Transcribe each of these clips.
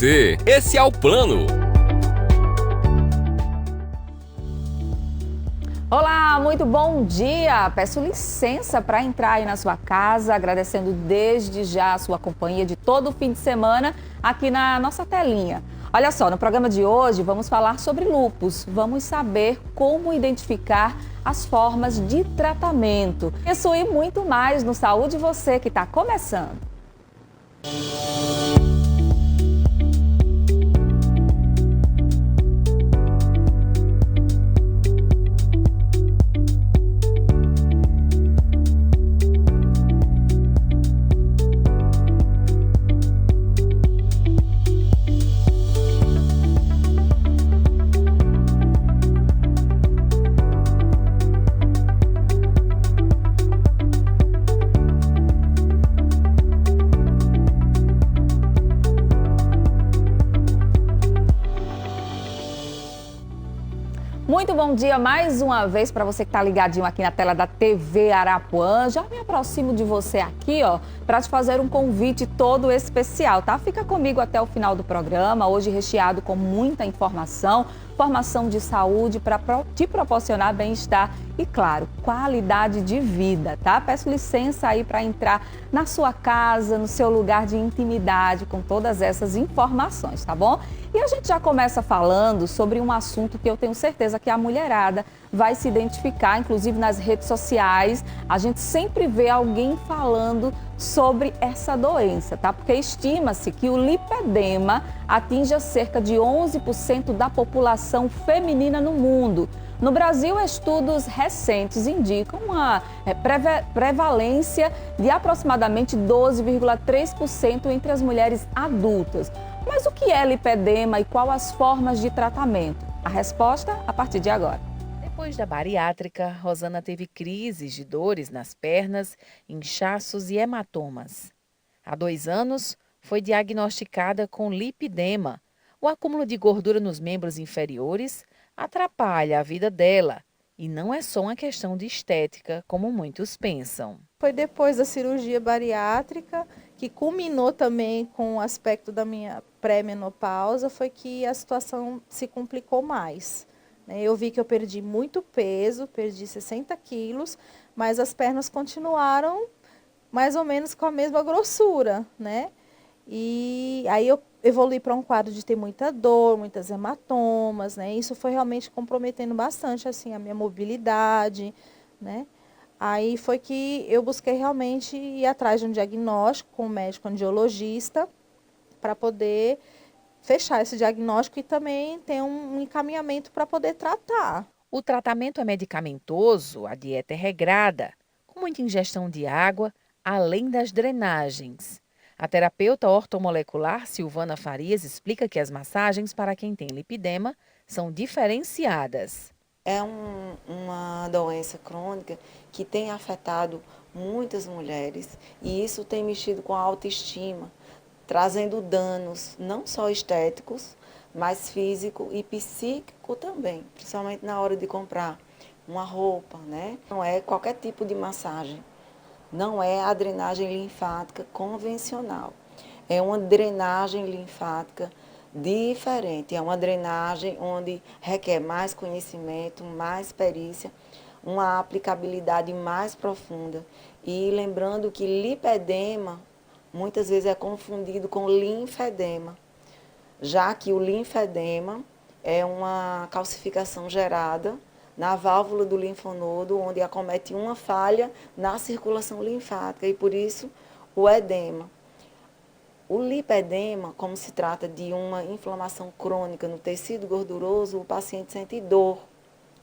Esse é o plano. Olá, muito bom dia! Peço licença para entrar aí na sua casa, agradecendo desde já a sua companhia de todo o fim de semana aqui na nossa telinha. Olha só, no programa de hoje vamos falar sobre lúpus. Vamos saber como identificar as formas de tratamento. Isso e muito mais no Saúde Você, que está começando. Muito bom dia mais uma vez para você que está ligadinho aqui na tela da TV Arapuã. Já me aproximo de você aqui, ó, para te fazer um convite todo especial, tá? Fica comigo até o final do programa, hoje recheado com muita informação de saúde para te proporcionar bem-estar e, claro, qualidade de vida, tá? Peço licença aí para entrar na sua casa, no seu lugar de intimidade com todas essas informações, tá bom? E a gente já começa falando sobre um assunto que eu tenho certeza que a mulherada vai se identificar, inclusive nas redes sociais. A gente sempre vê alguém falando sobre essa doença, tá? Porque estima-se que o lipedema atinja cerca de 11% da população feminina no mundo. No Brasil, estudos recentes indicam uma prevalência de aproximadamente 12,3% entre as mulheres adultas. Mas o que é lipedema e quais as formas de tratamento? A resposta a partir de agora. Depois da bariátrica, Rosana teve crises de dores nas pernas, inchaços e hematomas. Há 2 anos, foi diagnosticada com lipedema. O acúmulo de gordura nos membros inferiores atrapalha a vida dela. E não é só uma questão de estética, como muitos pensam. Foi depois da cirurgia bariátrica, que culminou também com o aspecto da minha pré-menopausa, foi que a situação se complicou mais. Eu vi que eu perdi muito peso, perdi 60 quilos, mas as pernas continuaram mais ou menos com a mesma grossura, né? E aí eu evolui para um quadro de ter muita dor, muitas hematomas, né? Isso foi realmente comprometendo bastante, assim, a minha mobilidade, né? Aí foi que eu busquei realmente ir atrás de um diagnóstico com um médico angiologista para poder fechar esse diagnóstico e também ter um encaminhamento para poder tratar. O tratamento é medicamentoso, a dieta é regrada, com muita ingestão de água, além das drenagens. A terapeuta ortomolecular Silvana Farias explica que as massagens para quem tem lipedema são diferenciadas. É uma doença crônica que tem afetado muitas mulheres e isso tem mexido com a autoestima, trazendo danos não só estéticos, mas físico e psíquico também, principalmente na hora de comprar uma roupa, né? Não é qualquer tipo de massagem, não é a drenagem linfática convencional, é uma drenagem linfática diferente, é uma drenagem onde requer mais conhecimento, mais perícia, uma aplicabilidade mais profunda. E lembrando que lipedema muitas vezes é confundido com linfedema, já que o linfedema é uma calcificação gerada na válvula do linfonodo, onde acomete uma falha na circulação linfática e por isso o edema. O lipedema, como se trata de uma inflamação crônica no tecido gorduroso, o paciente sente dor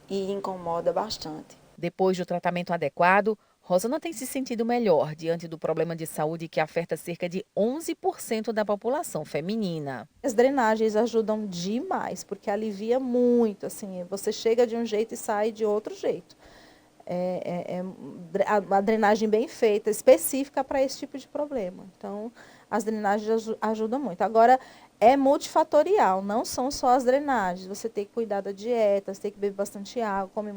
e incomoda bastante. Depois do tratamento adequado, Rosana tem se sentido melhor diante do problema de saúde que afeta cerca de 11% da população feminina. As drenagens ajudam demais, porque alivia muito, assim, você chega de um jeito e sai de outro jeito. A drenagem bem feita, específica para esse tipo de problema. Então, as drenagens ajudam muito. Agora, é multifatorial, não são só as drenagens. Você tem que cuidar da dieta, você tem que beber bastante água, comer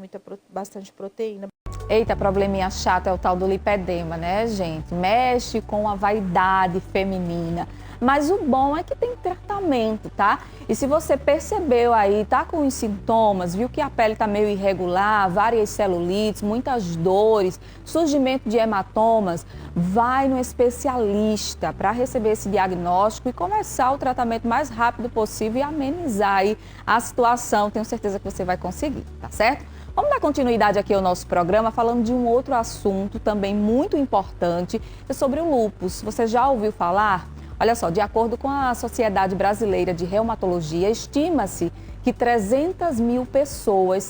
bastante proteína. Eita, probleminha chato é o tal do lipedema, né, gente? Mexe com a vaidade feminina. mas o bom é que tem tratamento, tá? E se você percebeu aí, tá com os sintomas, viu que a pele tá meio irregular, várias celulites, muitas dores, surgimento de hematomas, vai no especialista para receber esse diagnóstico e começar o tratamento mais rápido possível e amenizar aí a situação. Tenho certeza que você vai conseguir, tá certo? Vamos dar continuidade aqui ao nosso programa falando de um outro assunto também muito importante, é sobre o lúpus. Você já ouviu falar? Olha só, de acordo com a Sociedade Brasileira de Reumatologia, estima-se que 300 mil pessoas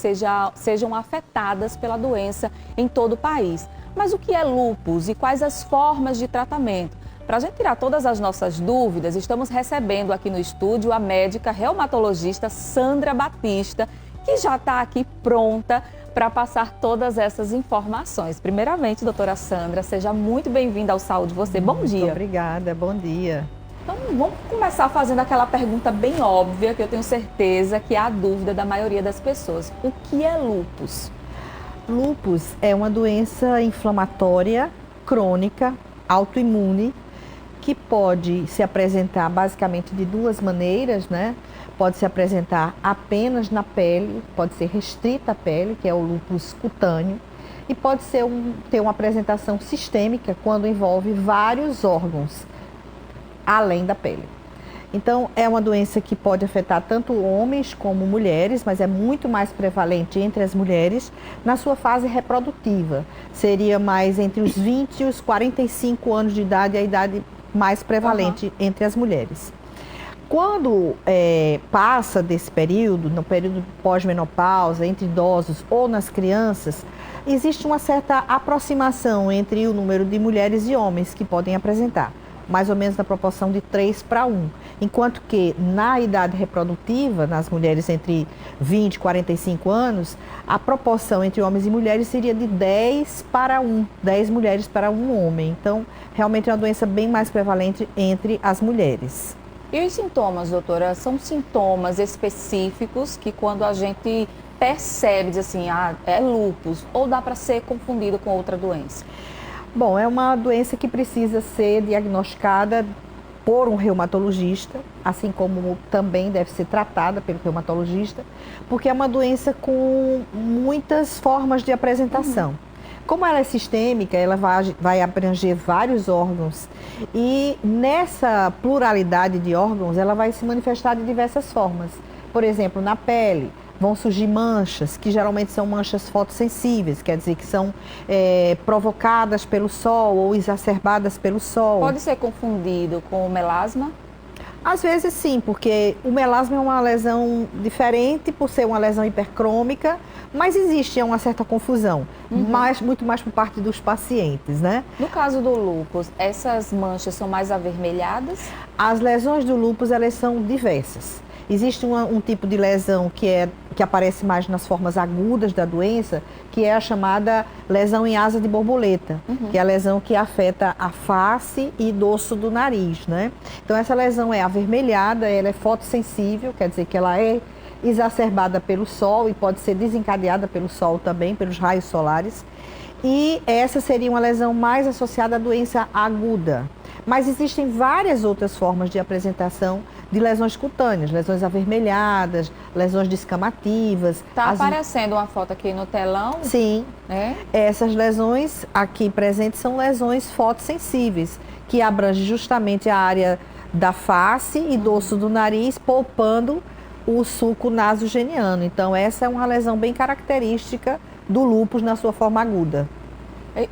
sejam afetadas pela doença em todo o país. Mas o que é lúpus e quais as formas de tratamento? Para a gente tirar todas as nossas dúvidas, estamos recebendo aqui no estúdio a médica reumatologista Sandra Batista, que já está aqui pronta para passar todas essas informações. Primeiramente, doutora Sandra, seja muito bem-vinda ao Saúde Você. Bom dia. Muito obrigada, bom dia. Então, vamos começar fazendo aquela pergunta bem óbvia, que eu tenho certeza que é a dúvida da maioria das pessoas. O que é lúpus? Lúpus é uma doença inflamatória, crônica, autoimune, que pode se apresentar basicamente de duas maneiras, né? Pode se apresentar apenas na pele, pode ser restrita à pele, que é o lúpus cutâneo, e pode ser ter uma apresentação sistêmica quando envolve vários órgãos, além da pele. Então, é uma doença que pode afetar tanto homens como mulheres, mas é muito mais prevalente entre as mulheres na sua fase reprodutiva. Seria mais entre os 20 e os 45 anos de idade, a idade mais prevalente entre as mulheres. Quando passa desse período, no período pós-menopausa, entre idosos ou nas crianças, existe uma certa aproximação entre o número de mulheres e homens que podem apresentar, mais ou menos na proporção de 3:1. Enquanto que na idade reprodutiva, nas mulheres entre 20 e 45 anos, a proporção entre homens e mulheres seria de 10:1, 10 mulheres para um homem. Então, realmente é uma doença bem mais prevalente entre as mulheres. E os sintomas, doutora, são sintomas específicos que quando a gente percebe, diz assim, é lúpus, ou dá para ser confundido com outra doença? Bom, é uma doença que precisa ser diagnosticada por um reumatologista, assim como também deve ser tratada pelo reumatologista, porque é uma doença com muitas formas de apresentação. Como ela é sistêmica, ela vai abranger vários órgãos e nessa pluralidade de órgãos ela vai se manifestar de diversas formas. Por exemplo, na pele vão surgir manchas, que geralmente são manchas fotossensíveis, quer dizer que são provocadas pelo sol ou exacerbadas pelo sol. Pode ser confundido com o melasma? Às vezes sim, porque o melasma é uma lesão diferente por ser uma lesão hipercrômica, mas existe uma certa confusão, muito mais por parte dos pacientes, né? No caso do lúpus, essas manchas são mais avermelhadas? As lesões do lúpus, elas são diversas. Existe um tipo de lesão que aparece mais nas formas agudas da doença, que é a chamada lesão em asa de borboleta, que é a lesão que afeta a face e dorso do nariz, né? Então, essa lesão é avermelhada, ela é fotossensível, quer dizer que ela é exacerbada pelo sol e pode ser desencadeada pelo sol também, pelos raios solares. E essa seria uma lesão mais associada à doença aguda. Mas existem várias outras formas de apresentação de lesões cutâneas, lesões avermelhadas, lesões descamativas. Está aparecendo uma foto aqui no telão? Sim. É? Essas lesões aqui presentes são lesões fotossensíveis, que abrangem justamente a área da face e dorso do nariz, poupando o sulco nasogeniano. Então, essa é uma lesão bem característica do lúpus na sua forma aguda.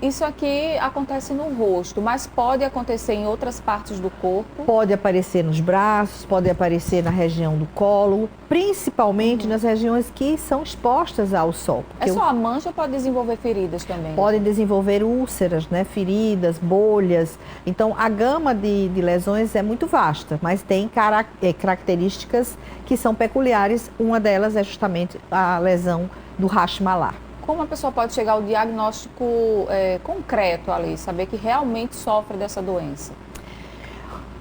Isso aqui acontece no rosto, mas pode acontecer em outras partes do corpo? Pode aparecer nos braços, pode aparecer na região do colo, principalmente nas regiões que são expostas ao sol. É só a mancha ou pode desenvolver feridas também? Podem desenvolver úlceras, né, feridas, bolhas. Então, a gama de lesões é muito vasta, mas tem características que são peculiares. Uma delas é justamente a lesão do racho malar. Como a pessoa pode chegar ao diagnóstico concreto ali, saber que realmente sofre dessa doença?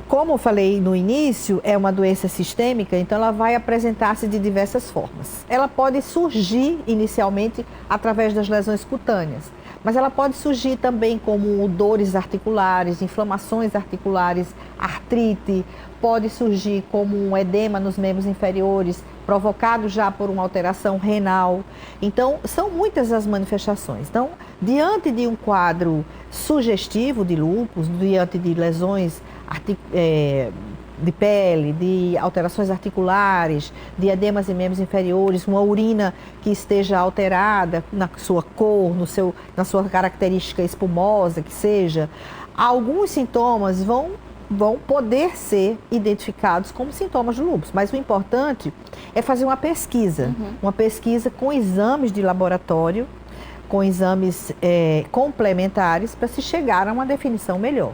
Como eu falei no início, é uma doença sistêmica, então ela vai apresentar-se de diversas formas. Ela pode surgir inicialmente através das lesões cutâneas, Mas ela pode surgir também como dores articulares, inflamações articulares, artrite, pode surgir como um edema nos membros inferiores, provocado já por uma alteração renal. Então, são muitas as manifestações. Então, diante de um quadro sugestivo de lúpus, diante de lesões de pele, de alterações articulares, de edemas em membros inferiores, uma urina que esteja alterada na sua cor, na sua característica espumosa, que seja, alguns sintomas vão poder ser identificados como sintomas do lúpus. Mas o importante é fazer uma pesquisa com exames de laboratório, com exames complementares, para se chegar a uma definição melhor.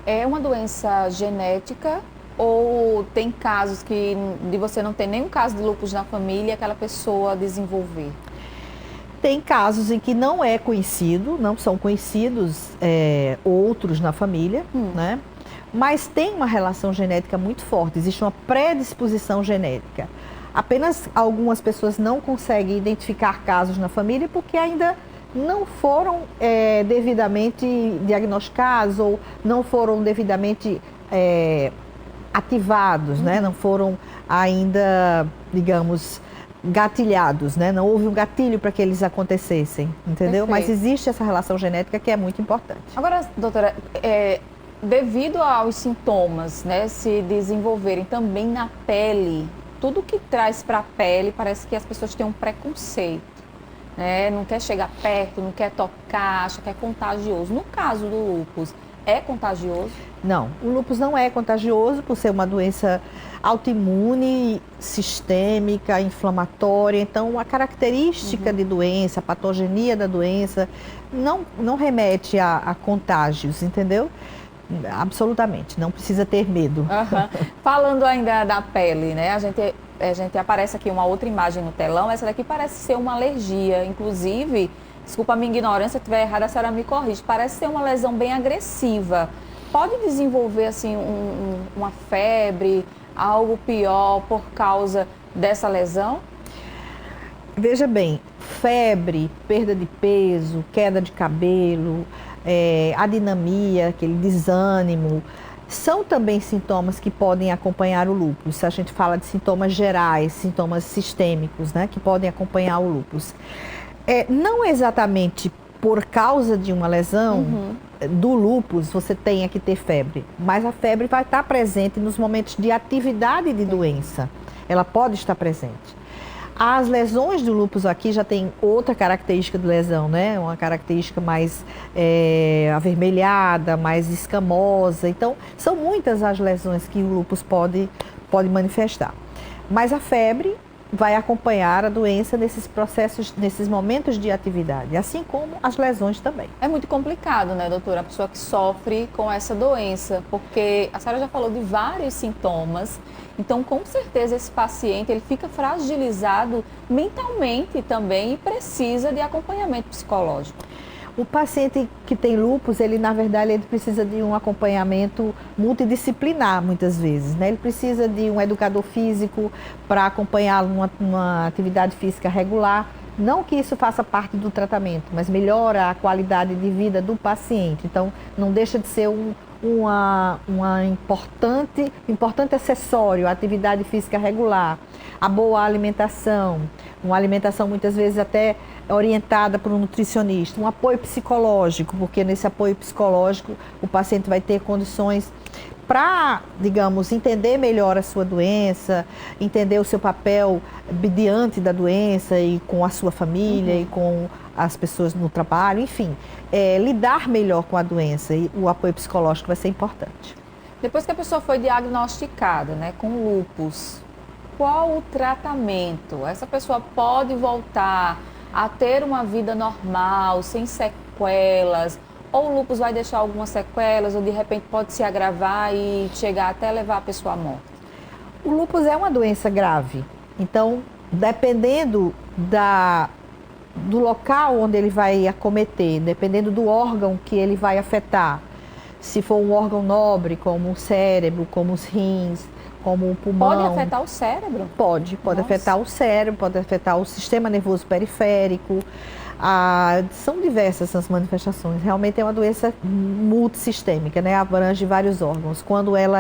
É uma doença genética ou tem casos de você não ter nenhum caso de lúpus na família e aquela pessoa desenvolver? Tem casos em que não é conhecido, não são conhecidos outros na família, né? Mas tem uma relação genética muito forte, existe uma predisposição genética. Apenas algumas pessoas não conseguem identificar casos na família porque ainda não foram devidamente diagnosticados ou não foram devidamente ativados, né? Não foram ainda, digamos, gatilhados, né? Não houve um gatilho para que eles acontecessem, entendeu? Perfeito. Mas existe essa relação genética que é muito importante. Agora, doutora, devido aos sintomas, né, se desenvolverem também na pele, tudo que traz para a pele parece que as pessoas têm um preconceito, né? Não quer chegar perto, não quer tocar, acha que é contagioso. No caso do lúpus, é contagioso? Não, o lúpus não é contagioso por ser uma doença autoimune, sistêmica, inflamatória. Então, a característica de doença, a patogenia da doença, não remete a contágios, entendeu? Absolutamente, não precisa ter medo. Falando ainda da pele, né? A gente aparece aqui uma outra imagem no telão, essa daqui parece ser uma alergia, inclusive, desculpa a minha ignorância, se eu estiver errada, a senhora me corrige, parece ser uma lesão bem agressiva. Pode desenvolver assim uma febre, algo pior por causa dessa lesão? Veja bem, febre, perda de peso, queda de cabelo, adinamia, aquele desânimo, são também sintomas que podem acompanhar o lúpus. A gente fala de sintomas gerais, sintomas sistêmicos, né, que podem acompanhar o lúpus. Não exatamente por causa de uma lesão do lúpus você tenha que ter febre, mas a febre vai estar presente nos momentos de atividade de doença. Ela pode estar presente. As lesões do lúpus aqui já tem outra característica de lesão, né? Uma característica mais avermelhada, mais escamosa. Então, são muitas as lesões que o lúpus pode manifestar. Mas a febre vai acompanhar a doença nesses processos, nesses momentos de atividade, assim como as lesões também. É muito complicado, né, doutora? A pessoa que sofre com essa doença, porque a senhora já falou de vários sintomas, então com certeza esse paciente ele fica fragilizado mentalmente também e precisa de acompanhamento psicológico. O paciente que tem lúpus, ele na verdade ele precisa de um acompanhamento multidisciplinar muitas vezes, né? Ele precisa de um educador físico para acompanhá-lo numa atividade física regular. Não que isso faça parte do tratamento, mas melhora a qualidade de vida do paciente. Então, não deixa de ser um importante acessório, a atividade física regular, a boa alimentação, uma alimentação muitas vezes até orientada por um nutricionista, um apoio psicológico, porque nesse apoio psicológico o paciente vai ter condições para, digamos, entender melhor a sua doença, entender o seu papel diante da doença e com a sua família e com as pessoas no trabalho, enfim, lidar melhor com a doença, e o apoio psicológico vai ser importante. Depois que a pessoa foi diagnosticada, né, com lúpus, qual o tratamento? Essa pessoa pode voltar a ter uma vida normal, sem sequelas, ou o lúpus vai deixar algumas sequelas, ou de repente pode se agravar e chegar até levar a pessoa à morte? O lúpus é uma doença grave, então, dependendo do local onde ele vai acometer, dependendo do órgão que ele vai afetar, se for um órgão nobre, como o cérebro, como os rins, como o pulmão. Pode afetar o cérebro? Pode afetar o cérebro, pode afetar o sistema nervoso periférico. São diversas as manifestações. Realmente é uma doença multissistêmica, né? Abrange vários órgãos. Quando ela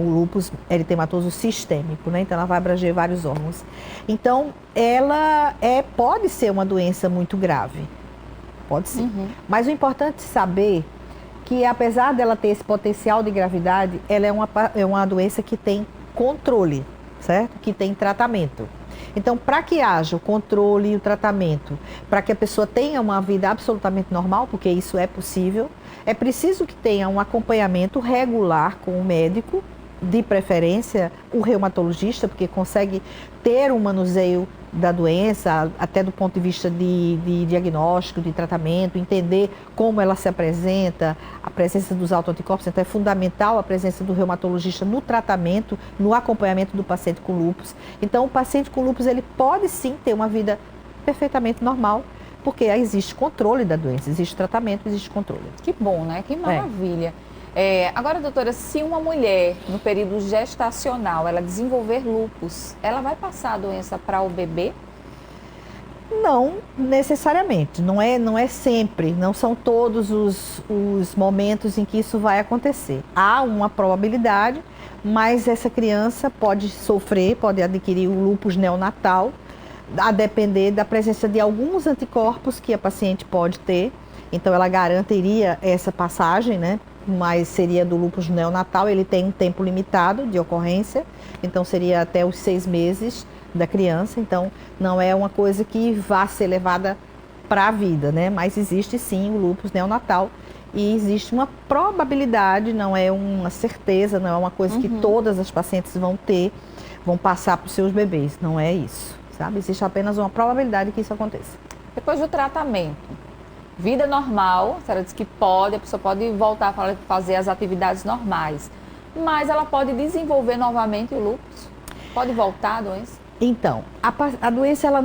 o lúpus eritematoso sistêmico, né? Então ela vai abranger vários órgãos. Então ela pode ser uma doença muito grave. Pode ser. Mas o importante é saber que, apesar dela ter esse potencial de gravidade, ela é uma doença que tem controle, certo? Que tem tratamento. Então, para que haja o controle e o tratamento, para que a pessoa tenha uma vida absolutamente normal, porque isso é possível, é preciso que tenha um acompanhamento regular com o médico, de preferência o reumatologista, porque consegue ter um manuseio da doença, até do ponto de vista de diagnóstico, de tratamento, entender como ela se apresenta, a presença dos autoanticorpos. Então é fundamental a presença do reumatologista no tratamento, no acompanhamento do paciente com lúpus. Então o paciente com lúpus, ele pode sim ter uma vida perfeitamente normal, porque existe controle da doença, existe tratamento, existe controle. Que bom, né? Que maravilha. Agora, doutora, se uma mulher no período gestacional ela desenvolver lúpus, ela vai passar a doença para o bebê? Não necessariamente, não é sempre, não são todos os momentos em que isso vai acontecer. Há uma probabilidade, mas essa criança pode sofrer, pode adquirir o lúpus neonatal, a depender da presença de alguns anticorpos que a paciente pode ter. Então ela garantiria essa passagem, né? Mas seria do lúpus neonatal, ele tem um tempo limitado de ocorrência, então seria até os 6 meses da criança, então não é uma coisa que vá ser levada para a vida, né? Mas existe sim o lúpus neonatal e existe uma probabilidade, não é uma certeza, não é uma coisa que todas as pacientes vão passar para os seus bebês, não é isso, sabe? Existe apenas uma probabilidade que isso aconteça. Depois do tratamento, vida normal, a senhora disse que a pessoa pode voltar a fazer as atividades normais, mas ela pode desenvolver novamente o lúpus? Pode voltar a doença? Então, a doença ela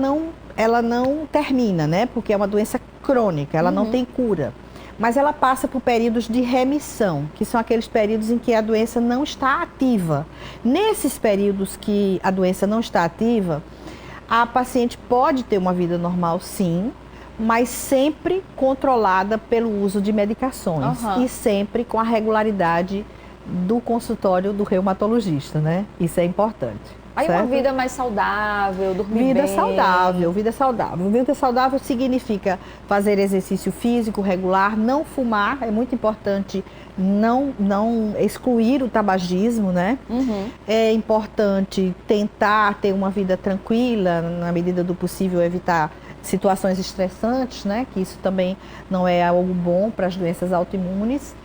não termina, né? Porque é uma doença crônica, ela não tem cura. Mas ela passa por períodos de remissão, que são aqueles períodos em que a doença não está ativa. Nesses períodos que a doença não está ativa, a paciente pode ter uma vida normal, sim, mas sempre controlada pelo uso de medicações e sempre com a regularidade do consultório do reumatologista, né? Isso é importante. Aí certo? uma vida mais saudável, dormir bem. Vida saudável. Vida saudável significa fazer exercício físico regular, não fumar, é muito importante não excluir o tabagismo, né? É importante tentar ter uma vida tranquila, na medida do possível evitar situações estressantes, né? Que isso também não é algo bom para as doenças autoimunes.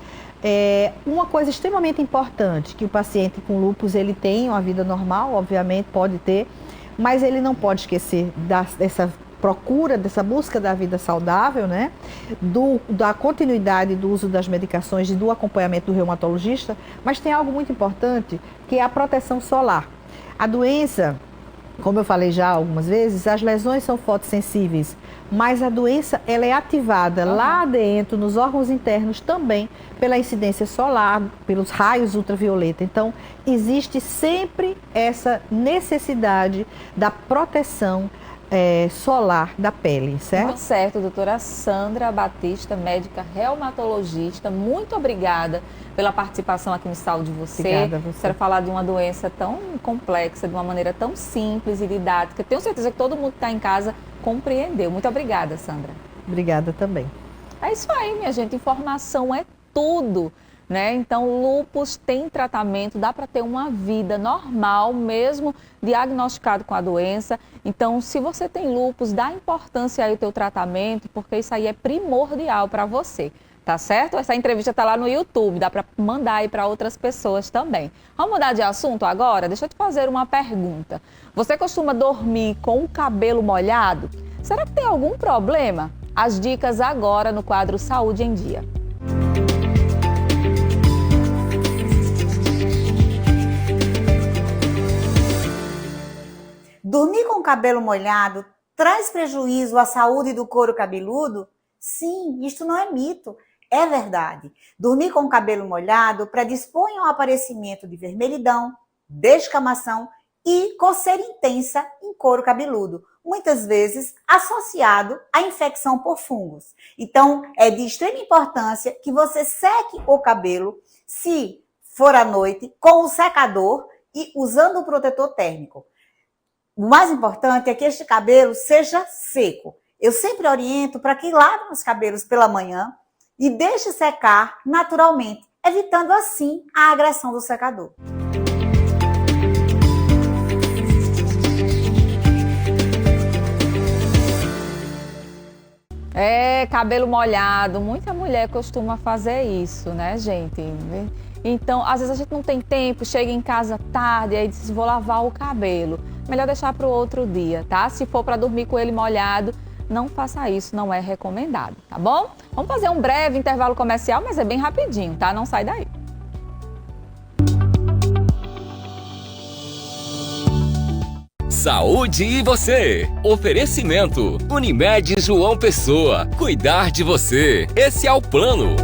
Uma coisa extremamente importante, que o paciente com lúpus ele tem uma vida normal, obviamente pode ter, mas ele não pode esquecer dessa procura, dessa busca da vida saudável, né? Da continuidade do uso das medicações e do acompanhamento do reumatologista, mas tem algo muito importante, que é a proteção solar. A doença, como eu falei já algumas vezes, as lesões são fotossensíveis, mas a doença ela é ativada lá dentro, nos órgãos internos também, pela incidência solar, pelos raios ultravioleta. Então, existe sempre essa necessidade da proteção solar da pele, certo? Muito certo, doutora Sandra Batista, médica reumatologista, muito obrigada pela participação aqui no Saúde Você. Obrigada a você. Quero falar de uma doença tão complexa, de uma maneira tão simples e didática. Tenho certeza que todo mundo que está em casa compreendeu. Muito obrigada, Sandra. Obrigada também. É isso aí, minha gente. Informação é tudo, né? Então, lúpus tem tratamento, dá para ter uma vida normal, mesmo diagnosticado com a doença. Então, se você tem lúpus, dá importância aí ao teu tratamento, porque isso aí é primordial para você. Tá certo? Essa entrevista está lá no YouTube, dá para mandar aí para outras pessoas também. Vamos mudar de assunto agora? Deixa eu te fazer uma pergunta. Você costuma dormir com o cabelo molhado? Será que tem algum problema? As dicas agora no quadro Saúde em Dia. Dormir com o cabelo molhado traz prejuízo à saúde do couro cabeludo? Sim, isto não é mito. É verdade. Dormir com o cabelo molhado predispõe ao aparecimento de vermelhidão, descamação e coceira intensa em couro cabeludo, muitas vezes associado à infecção por fungos. Então, é de extrema importância que você seque o cabelo, se for à noite, com o secador e usando o protetor térmico. O mais importante é que este cabelo seja seco. Eu sempre oriento para que lave os cabelos pela manhã e deixe secar naturalmente, evitando assim a agressão do secador. Cabelo molhado, muita mulher costuma fazer isso, né, gente? Então, às vezes a gente não tem tempo, chega em casa tarde, aí diz, vou lavar o cabelo. Melhor deixar para o outro dia, tá? Se for para dormir com ele molhado, não faça isso, não é recomendado, tá bom? Vamos fazer um breve intervalo comercial, mas é bem rapidinho, tá? Não sai daí. Saúde e você. Oferecimento. Unimed João Pessoa. Cuidar de você. Esse é o plano.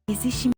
Existe